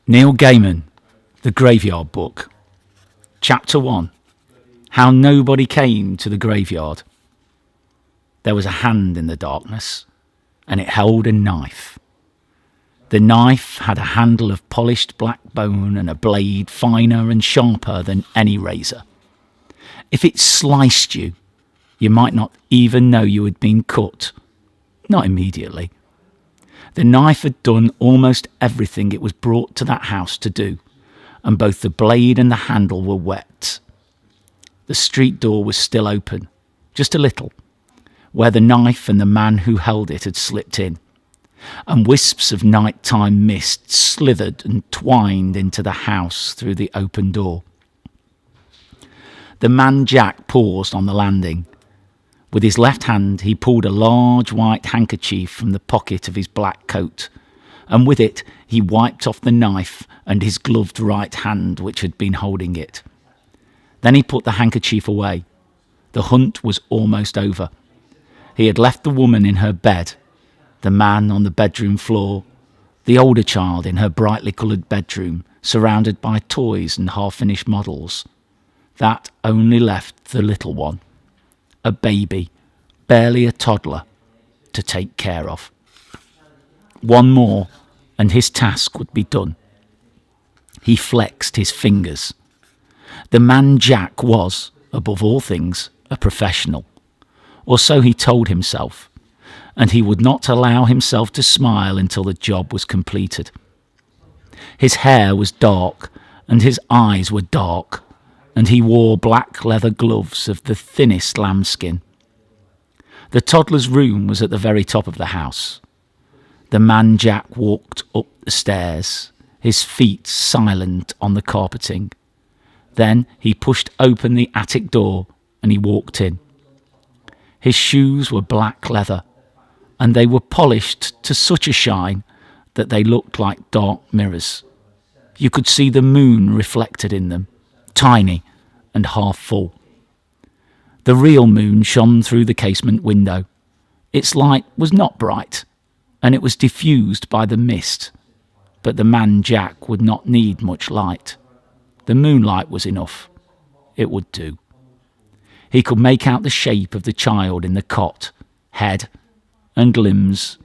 Neil Gaiman, The Graveyard Book. Chapter 1. How Nobody Came to the Graveyard. There was a hand in the darkness, and it held a knife. The knife had a handle of polished black bone and a blade finer and sharper than any razor. If it sliced you, you might not even know you had been cut. Not immediately. The knife had done almost everything it was brought to that house to do, and both the blade and the handle were wet. The street door was still open, just a little, where the knife and the man who held it had slipped in, and wisps of nighttime mist slithered and twined into the house through the open door. The man Jack paused on the landing. With his left hand he pulled a large white handkerchief from the pocket of his black coat, and with it he wiped off the knife and his gloved right hand which had been holding it. Then he put the handkerchief away. The hunt was almost over. He had left the woman in her bed, the man on the bedroom floor, the older child in her brightly coloured bedroom, surrounded by toys and half-finished models. That only left the little one, a baby, barely a toddler, to take care of. One more, and his task would be done. He flexed his fingers. The man Jack was, above all things, a professional, or so he told himself, and he would not allow himself to smile until the job was completed. His hair was dark, and his eyes were dark, and he wore black leather gloves of the thinnest lambskin. The toddler's room was at the very top of the house. The man Jack walked up the stairs, his feet silent on the carpeting. Then he pushed open the attic door and he walked in. His shoes were black leather, and they were polished to such a shine that they looked like dark mirrors. You could see the moon reflected in them, tiny and half full. The real moon shone through the casement window. Its light was not bright, and it was diffused by the mist, but the man Jack would not need much light. The moonlight was enough. It would do. He could make out the shape of the child in the cot, head and limbs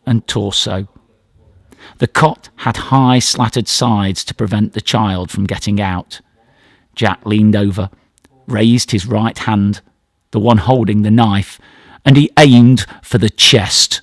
and torso. The cot had high slatted sides to prevent the child from getting out. Jack leaned over, raised his right hand, the one holding the knife, and he aimed for the chest.